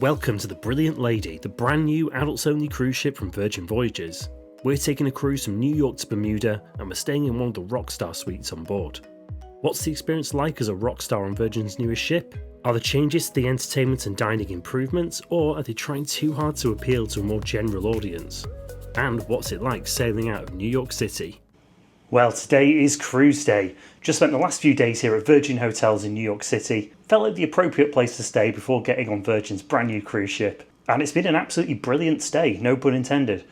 Welcome to the Brilliant Lady, the brand new adults-only cruise ship from Virgin Voyages. We're taking a cruise from New York to Bermuda and we're staying in one of the Rockstar suites on board. What's the experience like as a Rockstar on Virgin's newest ship? Are the changes to the entertainment and dining improvements, or are they trying too hard to appeal to a more general audience? And what's it like sailing out of New York City? Well, today is cruise day. Just spent the last few days here at Virgin Hotels in New York City. Felt like the appropriate place to stay before getting on Virgin's brand new cruise ship. And it's been an absolutely brilliant stay, no pun intended.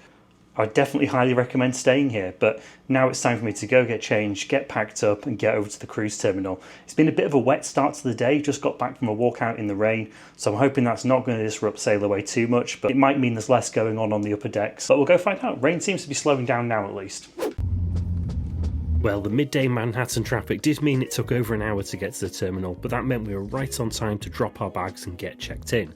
I definitely highly recommend staying here, but now it's time for me to go get changed, get packed up and get over to the cruise terminal. It's been a bit of a wet start to the day, just got back from a walk out in the rain, so I'm hoping that's not going to disrupt sail away too much, but it might mean there's less going on the upper decks. But we'll go find out. Rain seems to be slowing down now at least. Well, the midday Manhattan traffic did mean it took over an hour to get to the terminal, but that meant we were right on time to drop our bags and get checked in.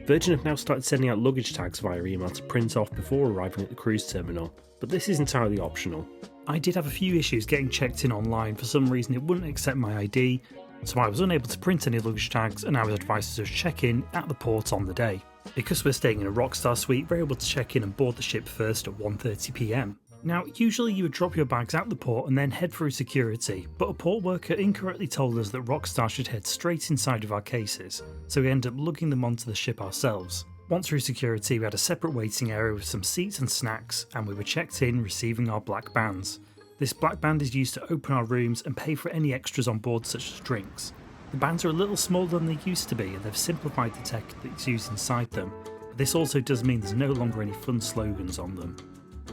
Virgin have now started sending out luggage tags via email to print off before arriving at the cruise terminal, but this is entirely optional. I did have a few issues getting checked in online. For some reason it wouldn't accept my ID, so I was unable to print any luggage tags and I was advised to just check in at the port on the day. Because we're staying in a Rockstar suite, we're able to check in and board the ship first at 1:30 PM. Now, usually you would drop your bags at the port and then head through security, but a port worker incorrectly told us that Rockstar should head straight inside of our cases, so we ended up lugging them onto the ship ourselves. Once through security, we had a separate waiting area with some seats and snacks, and we were checked in receiving our black bands. This black band is used to open our rooms and pay for any extras on board such as drinks. The bands are a little smaller than they used to be and they've simplified the tech that's used inside them, but this also does mean there's no longer any fun slogans on them.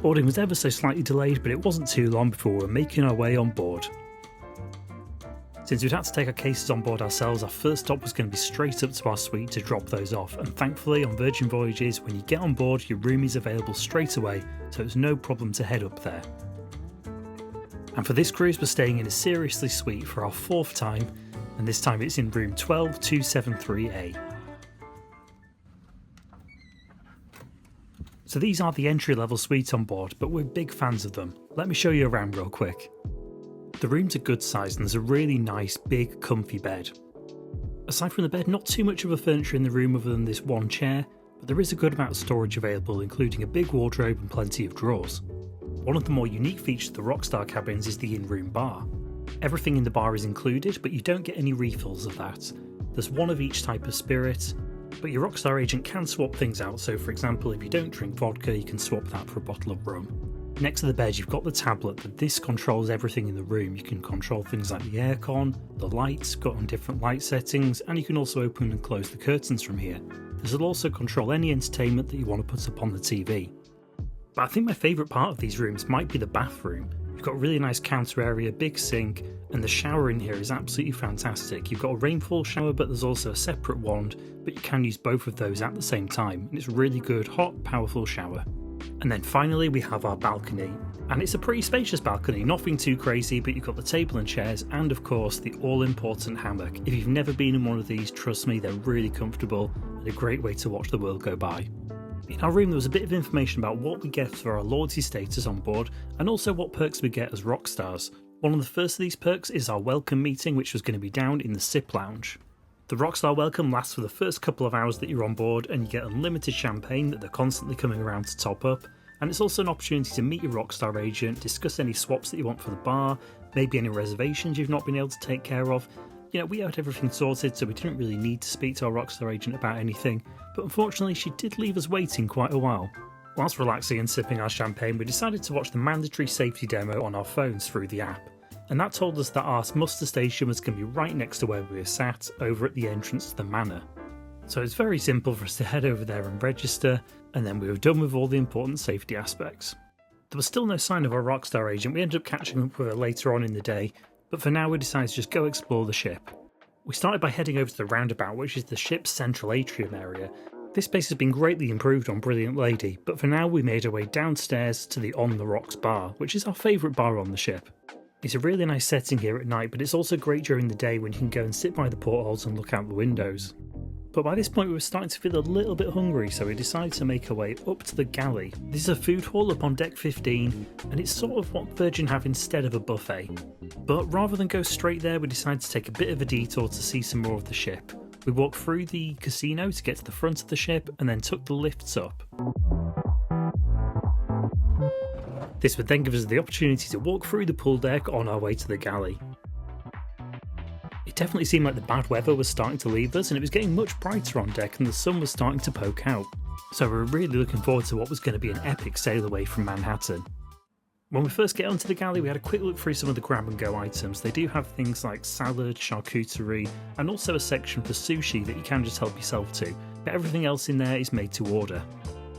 Boarding was ever so slightly delayed, but it wasn't too long before we were making our way on board. Since we'd had to take our cases on board ourselves, our first stop was going to be straight up to our suite to drop those off, and thankfully on Virgin Voyages, when you get on board, your room is available straight away, so it's no problem to head up there. And for this cruise, we're staying in a seriously suite for our fourth time, and this time it's in room 12273A. So these are the entry-level suites on board, but we're big fans of them. Let me show you around real quick. The rooms are good sized and there's a really nice, big, comfy bed. Aside from the bed, not too much of a furniture in the room other than this one chair, but there is a good amount of storage available, including a big wardrobe and plenty of drawers. One of the more unique features of the Rockstar cabins is the in-room bar. Everything in the bar is included, but you don't get any refills of that. There's one of each type of spirit, but your Rockstar agent can swap things out, so for example if you don't drink vodka you can swap that for a bottle of rum. Next to the bed you've got the tablet, but this controls everything in the room. You can control things like the aircon, the lights, got on different light settings, and you can also open and close the curtains from here. This will also control any entertainment that you want to put up on the TV. But I think my favourite part of these rooms might be the bathroom. You've got a really nice counter area, big sink, and the shower in here is absolutely fantastic. You've got a rainfall shower, but there's also a separate wand, but you can use both of those at the same time, and it's a really good, hot, powerful shower. And then finally we have our balcony, and it's a pretty spacious balcony, nothing too crazy, but you've got the table and chairs, and of course the all-important hammock. If you've never been in one of these, trust me, they're really comfortable and a great way to watch the world go by. In our room there was a bit of information about what we get for our loyalty status on board, and also what perks we get as Rockstars. One of the first of these perks is our welcome meeting, which was going to be down in the SIP lounge. The Rockstar welcome lasts for the first couple of hours that you're on board, and you get unlimited champagne that they're constantly coming around to top up, and it's also an opportunity to meet your Rockstar agent, discuss any swaps that you want for the bar, maybe any reservations you've not been able to take care of. You know, we had everything sorted, so we didn't really need to speak to our Rockstar agent about anything, but unfortunately she did leave us waiting quite a while. Whilst relaxing and sipping our champagne, we decided to watch the mandatory safety demo on our phones through the app, and that told us that our muster station was going to be right next to where we were sat, over at the entrance to the Manor. So it's very simple for us to head over there and register, and then we were done with all the important safety aspects. There was still no sign of our Rockstar agent. We ended up catching up with her later on in the day, but for now we decided to just go explore the ship. We started by heading over to the roundabout, which is the ship's central atrium area. This space has been greatly improved on Brilliant Lady, but for now we made our way downstairs to the On The Rocks bar, which is our favourite bar on the ship. It's a really nice setting here at night, but it's also great during the day when you can go and sit by the portholes and look out the windows. But by this point we were starting to feel a little bit hungry, so we decided to make our way up to the galley. This is a food hall up on deck 15, and it's sort of what Virgin have instead of a buffet. But rather than go straight there, we decided to take a bit of a detour to see some more of the ship. We walked through the casino to get to the front of the ship and then took the lifts up. This would then give us the opportunity to walk through the pool deck on our way to the galley. It definitely seemed like the bad weather was starting to leave us and it was getting much brighter on deck and the sun was starting to poke out. So we were really looking forward to what was going to be an epic sail away from Manhattan. When we first get onto the galley, we had a quick look through some of the grab and go items. They do have things like salad, charcuterie, and also a section for sushi that you can just help yourself to, but everything else in there is made to order.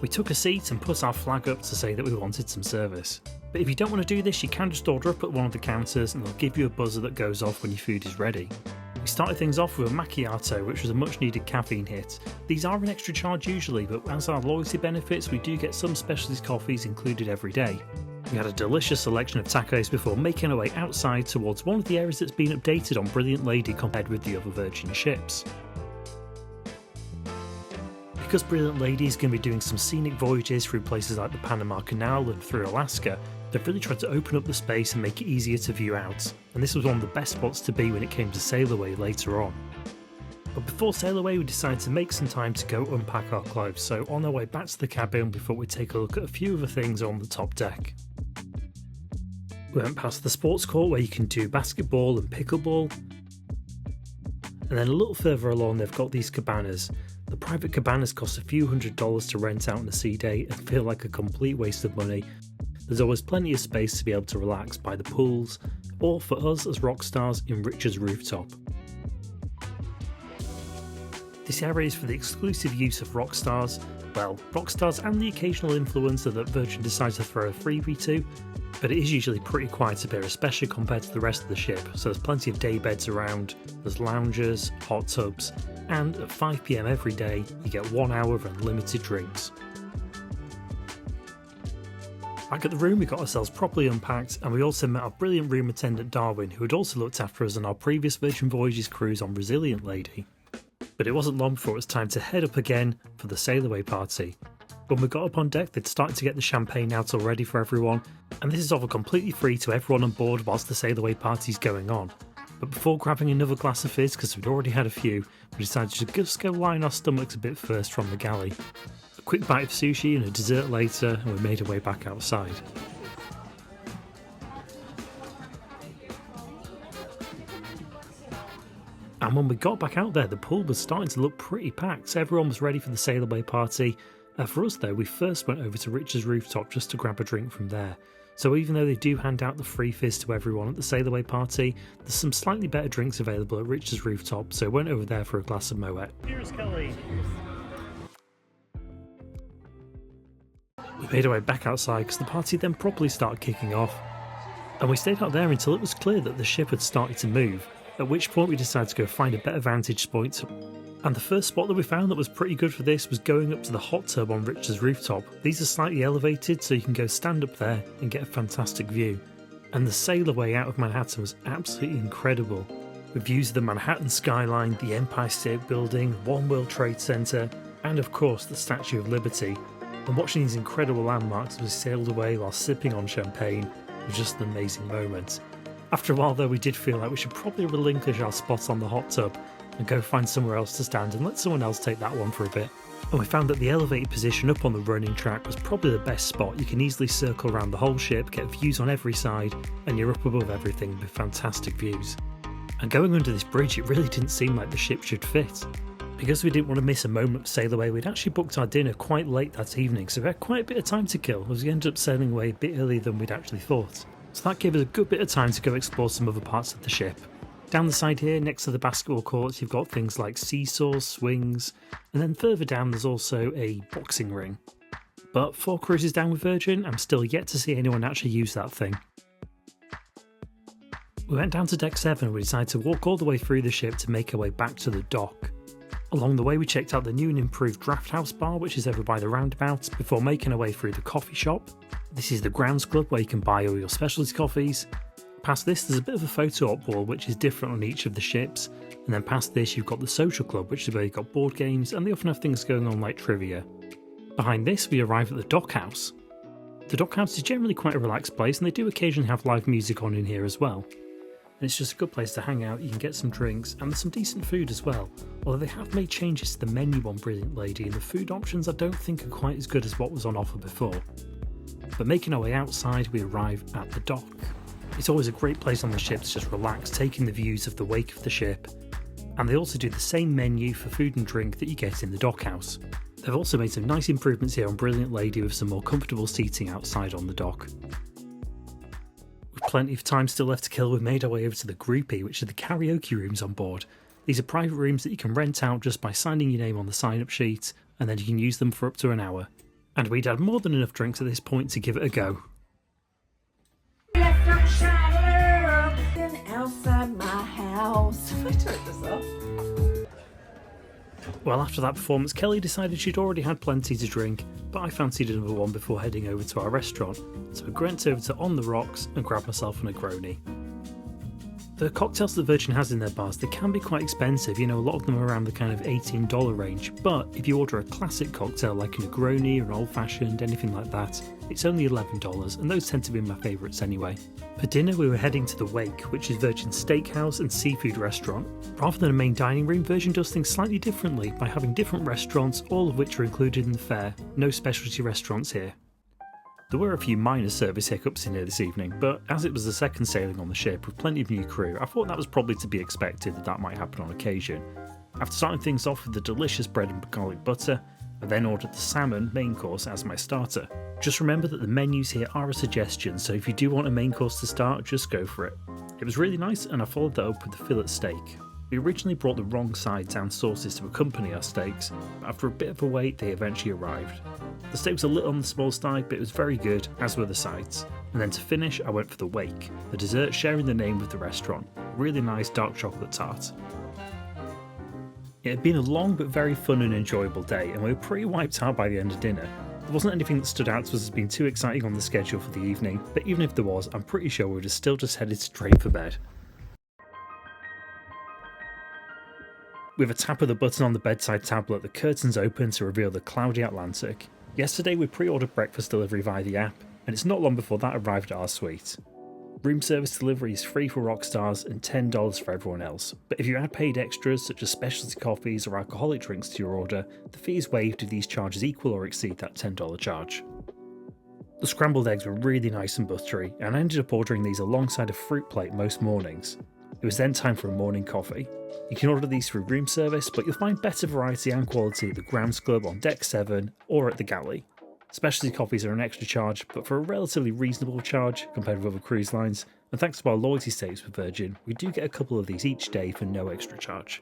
We took a seat and put our flag up to say that we wanted some service. But if you don't want to do this, you can just order up at one of the counters and they'll give you a buzzer that goes off when your food is ready. We started things off with a macchiato, which was a much needed caffeine hit. These are an extra charge usually, but as our loyalty benefits, we do get some specialist coffees included every day. We had a delicious selection of tacos before making our way outside towards one of the areas that's been updated on Brilliant Lady compared with the other Virgin ships. Because Brilliant Lady is going to be doing some scenic voyages through places like the Panama Canal and through Alaska, they've really tried to open up the space and make it easier to view out, and this was one of the best spots to be when it came to sail away later on. But before sail away, we decided to make some time to go unpack our clothes, so on our way back to the cabin we thought we'd take a look at a few other things on the top deck. We went past the sports court where you can do basketball and pickleball, and then a little further along they've got these cabanas. The private cabanas cost a few $100s to rent out on a sea day and feel like a complete waste of money. There's always plenty of space to be able to relax by the pools, or for us as Rockstars in Rich's rooftop. This area is for the exclusive use of Rockstars, well, Rockstars and the occasional influencer that Virgin decides to throw a freebie to, but it is usually pretty quiet up here, especially compared to the rest of the ship, so there's plenty of day beds around, there's lounges, hot tubs, and at 5 PM every day you get 1 hour of unlimited drinks. Back at the room we got ourselves properly unpacked and we also met our brilliant room attendant Darwin, who had also looked after us on our previous Virgin Voyages cruise on Resilient Lady. But it wasn't long before it was time to head up again for the sail away party. When we got up on deck they'd started to get the champagne out already for everyone, and this is offered completely free to everyone on board whilst the sail away party's going on. But before grabbing another glass of fizz, because we'd already had a few, we decided to just go line our stomachs a bit first from the galley. A quick bite of sushi and a dessert later, and we made our way back outside. And when we got back out there, the pool was starting to look pretty packed, so everyone was ready for the sail away party. For us though, we first went over to Rich's rooftop just to grab a drink from there. So even though they do hand out the free fizz to everyone at the sail away party, there's some slightly better drinks available at Rich's rooftop, so went over there for a glass of Moet. Cheers, Kelly! We made our way back outside because the party then properly started kicking off, and we stayed out there until it was clear that the ship had started to move, at which point we decided to go find a better vantage point. And the first spot that we found that was pretty good for this was going up to the hot tub on Rich's rooftop. These are slightly elevated so you can go stand up there and get a fantastic view. And the sail away out of Manhattan was absolutely incredible, with views of the Manhattan skyline, the Empire State Building, One World Trade Center, and of course the Statue of Liberty. And watching these incredible landmarks as we sailed away while sipping on champagne was just an amazing moment. After a while though, we did feel like we should probably relinquish our spot on the hot tub and go find somewhere else to stand and let someone else take that one for a bit. And we found that the elevated position up on the running track was probably the best spot. You can easily circle around the whole ship, get views on every side, and you're up above everything with fantastic views. And going under this bridge, it really didn't seem like the ship should fit. Because we didn't want to miss a moment of sail away, we'd actually booked our dinner quite late that evening, so we had quite a bit of time to kill as we ended up sailing away a bit earlier than we'd actually thought. So that gave us a good bit of time to go explore some other parts of the ship. Down the side here, next to the basketball courts, you've got things like seesaws, swings, and then further down there's also a boxing ring. But 4 cruises down with Virgin, I'm still yet to see anyone actually use that thing. We went down to deck 7 and we decided to walk all the way through the ship to make our way back to the dock. Along the way we checked out the new and improved Draft House bar, which is over by the roundabout, before making our way through the coffee shop. This is the Grounds Club where you can buy all your specialty coffees. Past this there's a bit of a photo op wall which is different on each of the ships, and then past this you've got the social club, which is where you've got board games and they often have things going on like trivia. Behind this we arrive at the Dock House. The Dock House is generally quite a relaxed place and they do occasionally have live music on in here as well. and it's just a good place to hang out. You can get some drinks, and there's some decent food as well, although they have made changes to the menu on Brilliant Lady, and the food options I don't think are quite as good as what was on offer before. But making our way outside, we arrive at the dock. It's always a great place on the ship to just relax, taking the views of the wake of the ship, and they also do the same menu for food and drink that you get in the dockhouse. They've also made some nice improvements here on Brilliant Lady with some more comfortable seating outside on the dock. With plenty of time still left to kill, we've made our way over to the groupie, which are the karaoke rooms on board. These are private rooms that you can rent out just by signing your name on the sign-up sheet, and then you can use them for up to an hour. And we'd had more than enough drinks at this point to give it a go. Outside my house. I turned this off. Well, after that performance, Kelly decided she'd already had plenty to drink, but I fancied another one before heading over to our restaurant, so I went over to On the Rocks and grabbed myself a Negroni. The cocktails that Virgin has in their bars, they can be quite expensive, a lot of them are around the kind of $18 range, but if you order a classic cocktail like a Negroni or an old fashioned, anything like that, it's only $11, and those tend to be my favourites anyway. For dinner we were heading to the Wake, which is Virgin's steakhouse and seafood restaurant. Rather than a main dining room, Virgin does things slightly differently by having different restaurants, all of which are included in the fare, no specialty restaurants here. There were a few minor service hiccups in here this evening, but as it was the second sailing on the ship with plenty of new crew, I thought that was probably to be expected that might happen on occasion. After starting things off with the delicious bread and garlic butter, I then ordered the salmon main course as my starter. Just remember that the menus here are a suggestion, so if you do want a main course to start, just go for it. It was really nice, and I followed that up with the fillet steak. We originally brought the wrong sides and sauces to accompany our steaks, but after a bit of a wait they eventually arrived. The steak was a little on the small side, but it was very good, as were the sides. And then to finish, I went for the Wake, the dessert sharing the name with the restaurant, a really nice dark chocolate tart. It had been a long but very fun and enjoyable day, and we were pretty wiped out by the end of dinner. There wasn't anything that stood out to us as being too exciting on the schedule for the evening, but even if there was, I'm pretty sure we would have still just headed straight for bed. With a tap of the button on the bedside tablet, the curtains open to reveal the cloudy Atlantic. Yesterday we pre-ordered breakfast delivery via the app, and it's not long before that arrived at our suite. Room service delivery is free for Rockstars and $10 for everyone else, but if you add paid extras such as specialty coffees or alcoholic drinks to your order, the fee is waived if these charges equal or exceed that $10 charge. The scrambled eggs were really nice and buttery, and I ended up ordering these alongside a fruit plate most mornings. It was then time for a morning coffee. You can order these through room service, but you'll find better variety and quality at the Grounds Club on Deck 7 or at the galley. Specialty coffees are an extra charge, but for a relatively reasonable charge compared with other cruise lines, and thanks to our loyalty stakes with Virgin, we do get a couple of these each day for no extra charge.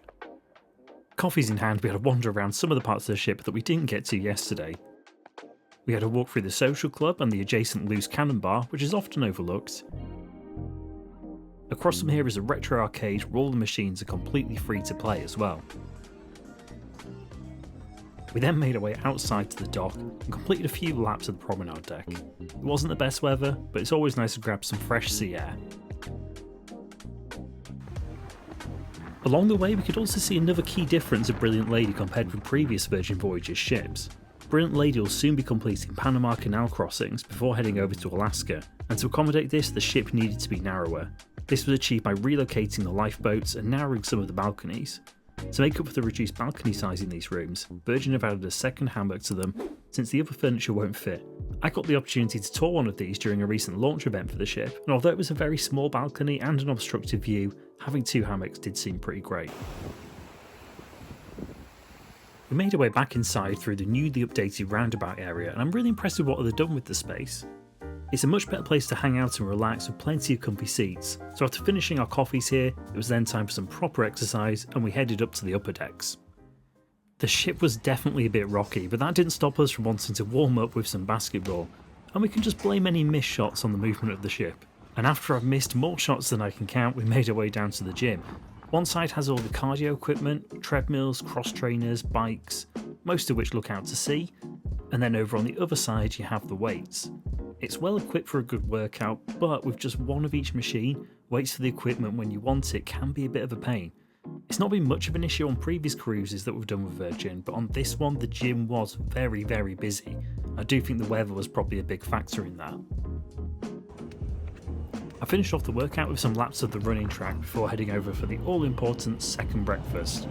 Coffees in hand, we had a wander around some of the parts of the ship that we didn't get to yesterday. We had a walk through the social club and the adjacent loose cannon bar, which is often overlooked. Across from here is a retro arcade where all the machines are completely free to play as well. We then made our way outside to the dock and completed a few laps of the promenade deck. It wasn't the best weather, but it's always nice to grab some fresh sea air. Along the way we could also see another key difference of Brilliant Lady compared with previous Virgin Voyages ships. Brilliant Lady will soon be completing Panama Canal crossings before heading over to Alaska, and to accommodate this the ship needed to be narrower. This was achieved by relocating the lifeboats and narrowing some of the balconies. To make up for the reduced balcony size in these rooms, Virgin have added a second hammock to them since the other furniture won't fit. I got the opportunity to tour one of these during a recent launch event for the ship, and although it was a very small balcony and an obstructed view, having two hammocks did seem pretty great. We made our way back inside through the newly updated roundabout area, and I'm really impressed with what they've done with the space. It's a much better place to hang out and relax with plenty of comfy seats, so after finishing our coffees here, it was then time for some proper exercise and we headed up to the upper decks. The ship was definitely a bit rocky, but that didn't stop us from wanting to warm up with some basketball, and we can just blame any missed shots on the movement of the ship. And after I've missed more shots than I can count, we made our way down to the gym. One side has all the cardio equipment, treadmills, cross trainers, bikes, most of which look out to sea, and then over on the other side you have the weights. It's well equipped for a good workout, but with just one of each machine, weights for the equipment when you want it can be a bit of a pain. It's not been much of an issue on previous cruises that we've done with Virgin, but on this one the gym was very busy. I do think the weather was probably a big factor in that. I finished off the workout with some laps of the running track before heading over for the all-important second breakfast.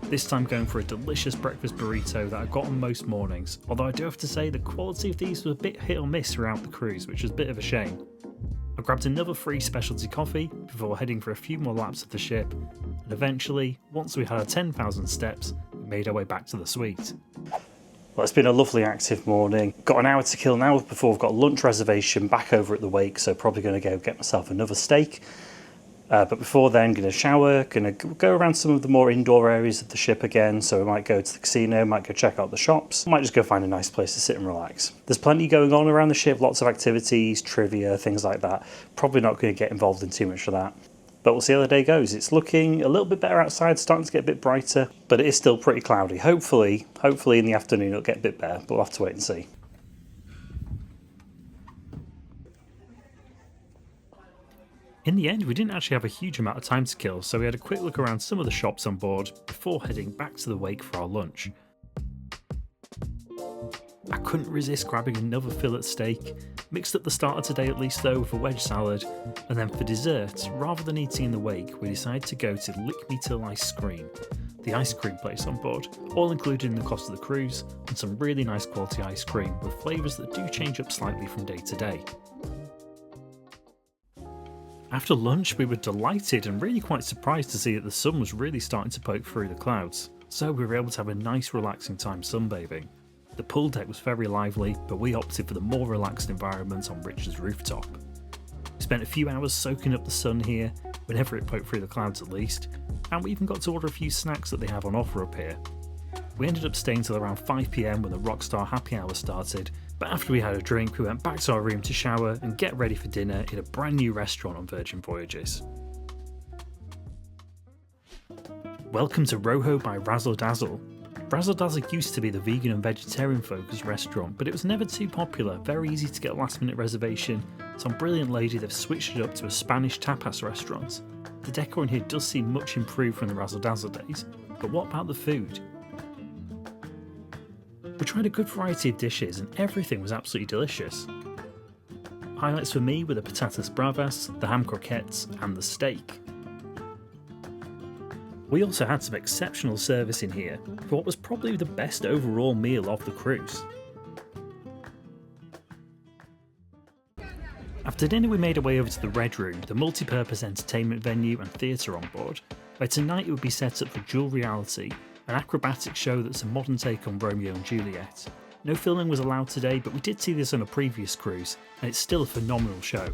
This time going for a delicious breakfast burrito that I got on most mornings, although I do have to say the quality of these was a bit hit or miss throughout the cruise, which was a bit of a shame. I grabbed another free specialty coffee before heading for a few more laps of the ship, and eventually, once we had our 10,000 steps, we made our way back to the suite. Well, it's been a lovely active morning. Got an hour to kill now before we've got a lunch reservation back over at the wake, so probably going to go get myself another steak. But before then, going to shower, going to go around some of the more indoor areas of the ship again, so we might go to the casino, might go check out the shops, might just go find a nice place to sit and relax. There's plenty going on around the ship, lots of activities, trivia, things like that. Probably not going to get involved in too much of that. But we'll see how the day goes. It's looking a little bit better outside, starting to get a bit brighter, but it is still pretty cloudy. Hopefully in the afternoon it'll get a bit better, but we'll have to wait and see. In the end, we didn't actually have a huge amount of time to kill, so we had a quick look around some of the shops on board before heading back to the wake for our lunch. I couldn't resist grabbing another fillet steak, mixed up the starter today at least though with a wedge salad, and then for dessert, rather than eating in the wake, we decided to go to Lick Me Till Ice Cream, the ice cream place on board, all included in the cost of the cruise, and some really nice quality ice cream with flavours that do change up slightly from day to day. After lunch, we were delighted and really quite surprised to see that the sun was really starting to poke through the clouds, so we were able to have a nice relaxing time sunbathing. The pool deck was very lively, but we opted for the more relaxed environment on Richard's rooftop. We spent a few hours soaking up the sun here, whenever it poked through the clouds at least, and we even got to order a few snacks that they have on offer up here. We ended up staying till around 5 PM when the Rockstar happy hour started, but after we had a drink we went back to our room to shower and get ready for dinner in a brand new restaurant on Virgin Voyages. Welcome to Rojo by Razzle Dazzle. Razzle Dazzle used to be the vegan and vegetarian focused restaurant, but it was never too popular, very easy to get a last minute reservation, so on Brilliant Lady they've switched it up to a Spanish tapas restaurant. The decor in here does seem much improved from the Razzle Dazzle days, but what about the food? We tried a good variety of dishes and everything was absolutely delicious. Highlights for me were the patatas bravas, the ham croquettes and the steak. We also had some exceptional service in here for what was probably the best overall meal of the cruise. After dinner we made our way over to the Red Room, the multi-purpose entertainment venue and theatre on board, where tonight it would be set up for Dual Reality, an acrobatic show that's a modern take on Romeo and Juliet. No filming was allowed today, but we did see this on a previous cruise, and it's still a phenomenal show.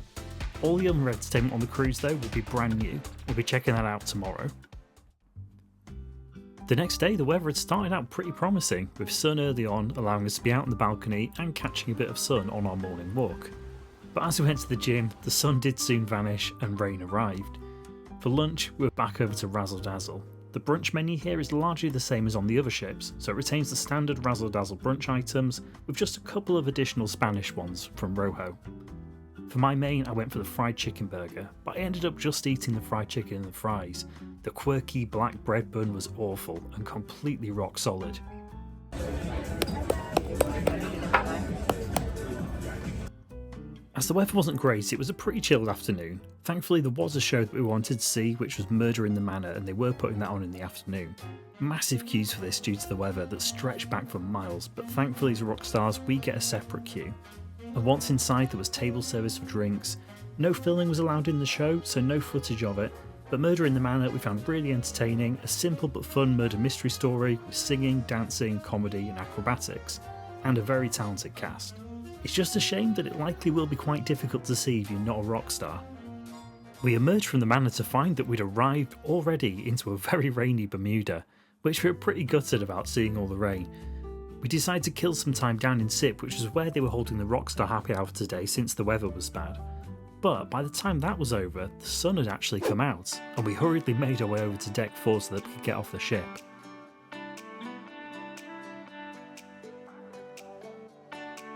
All the other entertainment on the cruise though will be brand new. We'll be checking that out tomorrow. The next day the weather had started out pretty promising, with sun early on allowing us to be out on the balcony and catching a bit of sun on our morning walk. But as we went to the gym, the sun did soon vanish and rain arrived. For lunch we were back over to Razzle Dazzle. The brunch menu here is largely the same as on the other ships, so it retains the standard Razzle Dazzle brunch items, with just a couple of additional Spanish ones from Rojo. For my main I went for the fried chicken burger, but I ended up just eating the fried chicken and the fries. The quirky black bread bun was awful and completely rock solid. As the weather wasn't great, it was a pretty chilled afternoon. Thankfully there was a show that we wanted to see, which was Murder in the Manor, and they were putting that on in the afternoon. Massive queues for this due to the weather that stretched back for miles, but thankfully as Rockstars we get a separate queue. And once inside there was table service for drinks. No filming was allowed in the show, so no footage of it, but Murder in the Manor we found really entertaining, a simple but fun murder mystery story with singing, dancing, comedy and acrobatics, and a very talented cast. It's just a shame that it likely will be quite difficult to see if you're not a rock star. We emerged from the Manor to find that we'd arrived already into a very rainy Bermuda, which we were pretty gutted about seeing all the rain. We decided to kill some time down in SIP, which is where they were holding the Rockstar happy hour today since the weather was bad. But by the time that was over, the sun had actually come out, and we hurriedly made our way over to deck 4 so that we could get off the ship.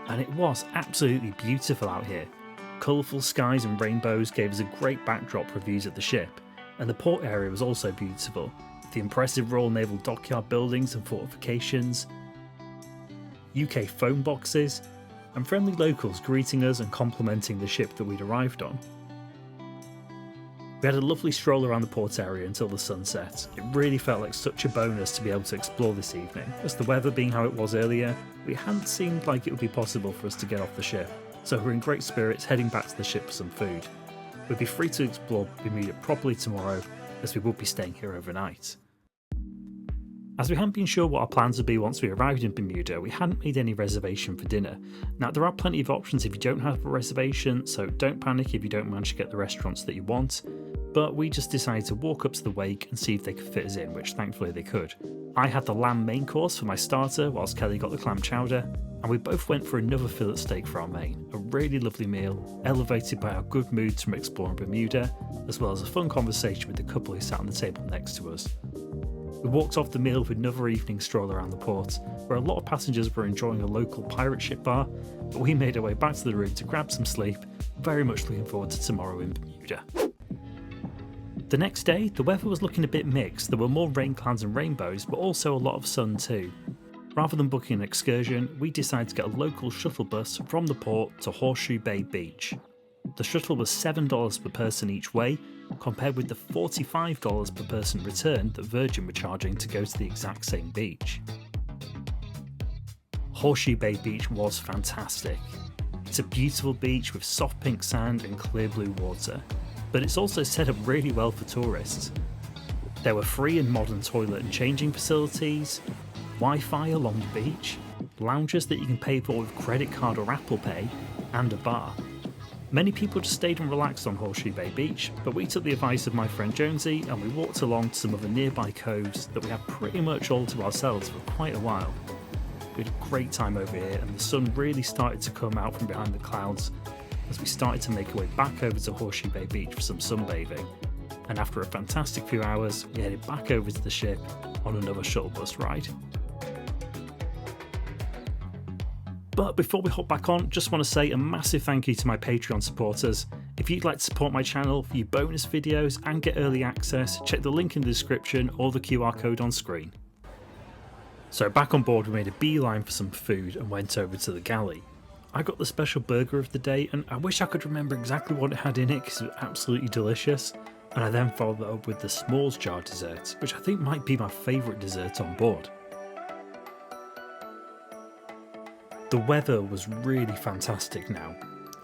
And it was absolutely beautiful out here. Colourful skies and rainbows gave us a great backdrop for views of the ship, and the port area was also beautiful, with the impressive Royal Naval Dockyard buildings and fortifications, UK phone boxes, and friendly locals greeting us and complimenting the ship that we'd arrived on. We had a lovely stroll around the port area until the sun set. It really felt like such a bonus to be able to explore this evening, as the weather being how it was earlier, it hadn't seemed like it would be possible for us to get off the ship, so we're in great spirits heading back to the ship for some food. We'll be free to explore Bermuda properly tomorrow, as we will be staying here overnight. As we hadn't been sure what our plans would be once we arrived in Bermuda, we hadn't made any reservation for dinner. Now, there are plenty of options if you don't have a reservation, so don't panic if you don't manage to get the restaurants that you want, but we just decided to walk up to the wake and see if they could fit us in, which thankfully they could. I had the lamb main course for my starter, whilst Kelly got the clam chowder, and we both went for another fillet steak for our main. A really lovely meal, elevated by our good moods from exploring Bermuda, as well as a fun conversation with the couple who sat on the table next to us. We walked off the meal with another evening stroll around the port, where a lot of passengers were enjoying a local pirate ship bar, but we made our way back to the room to grab some sleep, very much looking forward to tomorrow in Bermuda. The next day, the weather was looking a bit mixed. There were more rain clouds and rainbows, but also a lot of sun too. Rather than booking an excursion, we decided to get a local shuttle bus from the port to Horseshoe Bay Beach. The shuttle was $7 per person each way, compared with the $45 per person return that Virgin were charging to go to the exact same beach. Horseshoe Bay Beach was fantastic. It's a beautiful beach with soft pink sand and clear blue water, but it's also set up really well for tourists. There were free and modern toilet and changing facilities, Wi-Fi along the beach, lounges that you can pay for with credit card or Apple Pay, and a bar. Many people just stayed and relaxed on Horseshoe Bay Beach, but we took the advice of my friend Jonesy and we walked along to some of the nearby coves that we had pretty much all to ourselves for quite a while. We had a great time over here and the sun really started to come out from behind the clouds as we started to make our way back over to Horseshoe Bay Beach for some sunbathing. And after a fantastic few hours, we headed back over to the ship on another shuttle bus ride. But before we hop back on, just want to say a massive thank you to my Patreon supporters. If you'd like to support my channel, view bonus videos and get early access, check the link in the description or the QR code on screen. So back on board, we made a beeline for some food and went over to the galley. I got the special burger of the day and I wish I could remember exactly what it had in it because it was absolutely delicious. And I then followed that up with the s'mores jar dessert, which I think might be my favourite dessert on board. The weather was really fantastic now.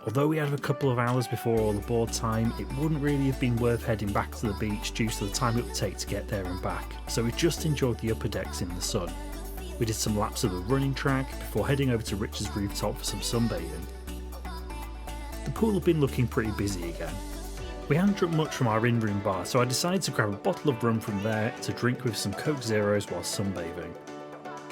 Although we had a couple of hours before all aboard time, it wouldn't really have been worth heading back to the beach due to the time it would take to get there and back, so we just enjoyed the upper decks in the sun. We did some laps of the running track before heading over to Rich's rooftop for some sunbathing. The pool had been looking pretty busy again. We hadn't drunk much from our in-room bar, so I decided to grab a bottle of rum from there to drink with some Coke Zeros while sunbathing.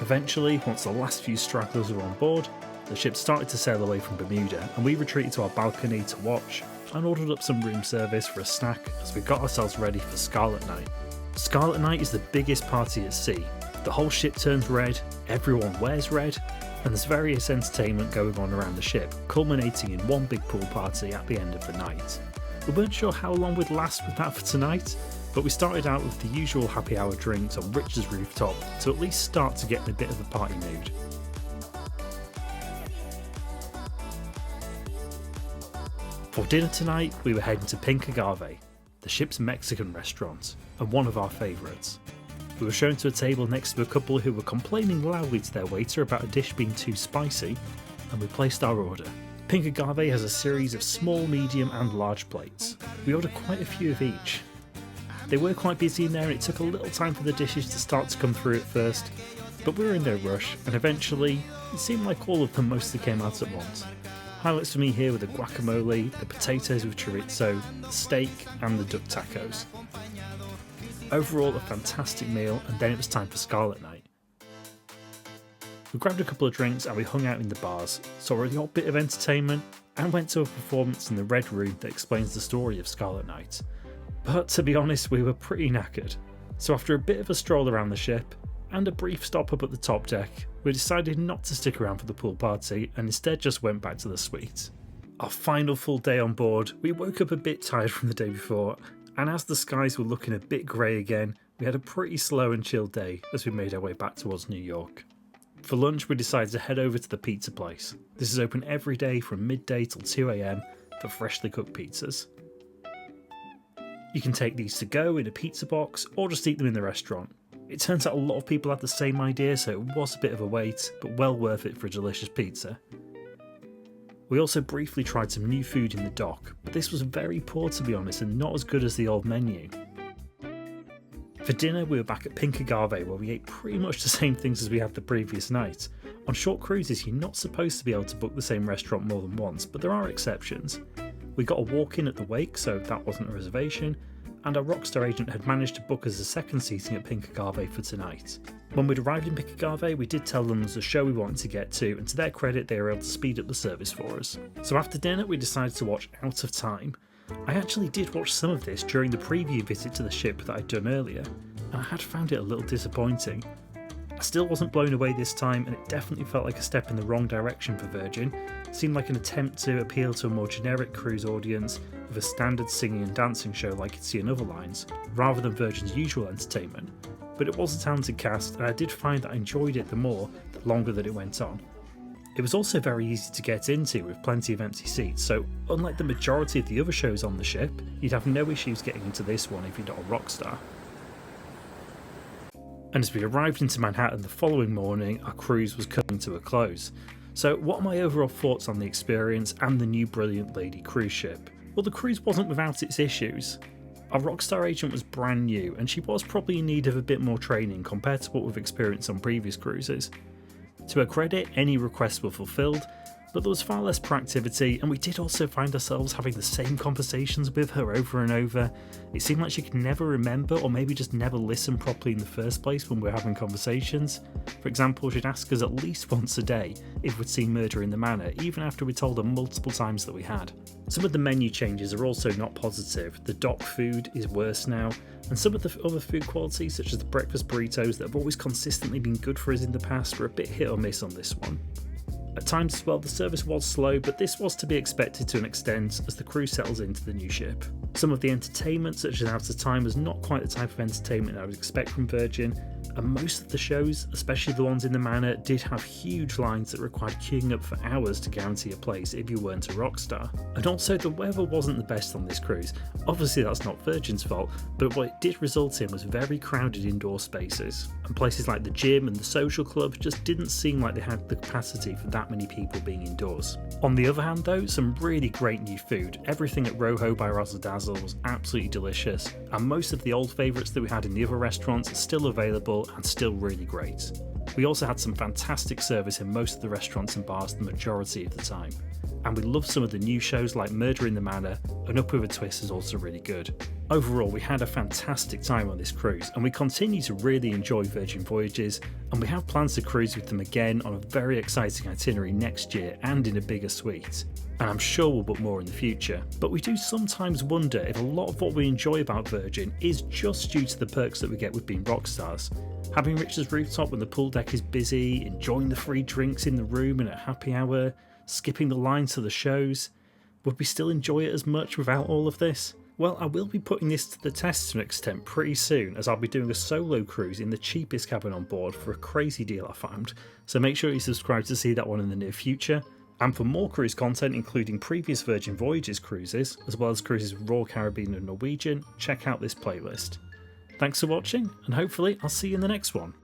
Eventually, once the last few stragglers were on board, the ship started to sail away from Bermuda and we retreated to our balcony to watch and ordered up some room service for a snack as we got ourselves ready for Scarlett Night. Scarlett Night is the biggest party at sea. The whole ship turns red, everyone wears red, and there's various entertainment going on around the ship, culminating in one big pool party at the end of the night. We weren't sure how long we'd last with that for tonight, but we started out with the usual happy hour drinks on Rich's rooftop to at least start to get in a bit of a party mood. For dinner tonight, we were heading to Pink Agave, the ship's Mexican restaurant, and one of our favourites. We were shown to a table next to a couple who were complaining loudly to their waiter about a dish being too spicy, and we placed our order. Pink Agave has a series of small, medium and large plates. We ordered quite a few of each. They were quite busy in there and it took a little time for the dishes to start to come through at first, but we were in no rush and eventually it seemed like all of them mostly came out at once. Highlights for me here were the guacamole, the potatoes with chorizo, the steak and the duck tacos. Overall a fantastic meal and then it was time for Scarlett Night. We grabbed a couple of drinks and we hung out in the bars, saw a odd bit of entertainment and went to a performance in the Red Room that explains the story of Scarlett Night. But to be honest, we were pretty knackered, so after a bit of a stroll around the ship and a brief stop up at the top deck, we decided not to stick around for the pool party and instead just went back to the suite. Our final full day on board, we woke up a bit tired from the day before, and as the skies were looking a bit grey again, we had a pretty slow and chill day as we made our way back towards New York. For lunch, we decided to head over to the pizza place. This is open every day from midday till 2 AM for freshly cooked pizzas. You can take these to go in a pizza box or just eat them in the restaurant. It turns out a lot of people had the same idea, so it was a bit of a wait, but well worth it for a delicious pizza. We also briefly tried some new food in the dock, but this was very poor to be honest and not as good as the old menu. For dinner we were back at Pink Agave where we ate pretty much the same things as we had the previous night. On short cruises you're not supposed to be able to book the same restaurant more than once, but there are exceptions. We got a walk-in at the wake, so that wasn't a reservation, and our Rockstar agent had managed to book us a second seating at Pink Agave for tonight. When we'd arrived in Pink Agave, we did tell them there was a show we wanted to get to, and to their credit they were able to speed up the service for us. So after dinner we decided to watch Out of Time. I actually did watch some of this during the preview visit to the ship that I'd done earlier, and I had found it a little disappointing. I still wasn't blown away this time, and it definitely felt like a step in the wrong direction for Virgin. It seemed like an attempt to appeal to a more generic cruise audience with a standard singing and dancing show like you'd see in other lines, rather than Virgin's usual entertainment. But it was a talented cast, and I did find that I enjoyed it the longer that it went on. It was also very easy to get into with plenty of empty seats, so unlike the majority of the other shows on the ship, you'd have no issues getting into this one if you're not a Rockstar. And as we arrived into Manhattan the following morning, our cruise was coming to a close. So what are my overall thoughts on the experience and the new Brilliant Lady cruise ship? Well, the cruise wasn't without its issues. Our Rockstar agent was brand new, and she was probably in need of a bit more training compared to what we've experienced on previous cruises. To her credit, any requests were fulfilled, but there was far less proactivity, and we did also find ourselves having the same conversations with her over and over. It seemed like she could never remember, or maybe just never listen properly in the first place when we were having conversations. For example, she'd ask us at least once a day if we'd seen Murder in the Manor, even after we told her multiple times that we had. Some of the menu changes are also not positive. The dock food is worse now, and some of the other food quality, such as the breakfast burritos that have always consistently been good for us in the past, were a bit hit or miss on this one. At times as well, the service was slow, but this was to be expected to an extent as the crew settles into the new ship. Some of the entertainment, such as Out of Time, was not quite the type of entertainment I would expect from Virgin, and most of the shows, especially the ones in the Manor, did have huge lines that required queuing up for hours to guarantee a place if you weren't a Rockstar. And also, the weather wasn't the best on this cruise. Obviously that's not Virgin's fault, but what it did result in was very crowded indoor spaces, and places like the gym and the social club just didn't seem like they had the capacity for that many people being indoors. On the other hand though, some really great new food. Everything at Rojo by Razzle Dazzle was absolutely delicious, and most of the old favourites that we had in the other restaurants are still available and still really great. We also had some fantastic service in most of the restaurants and bars the majority of the time. And we loved some of the new shows like Murder in the Manor, and Up With a Twist is also really good. Overall, we had a fantastic time on this cruise, and we continue to really enjoy Virgin Voyages, and we have plans to cruise with them again on a very exciting itinerary next year and in a bigger suite. And I'm sure we'll book more in the future. But we do sometimes wonder if a lot of what we enjoy about Virgin is just due to the perks that we get with being Rockstars. Having Richard's rooftop when the pool deck is busy, enjoying the free drinks in the room and at happy hour, skipping the lines to the shows. Would we still enjoy it as much without all of this? Well, I will be putting this to the test to an extent pretty soon, as I'll be doing a solo cruise in the cheapest cabin on board for a crazy deal I found, so make sure you subscribe to see that one in the near future. And for more cruise content including previous Virgin Voyages cruises, as well as cruises with Royal Caribbean and Norwegian, check out this playlist. Thanks for watching, and hopefully I'll see you in the next one.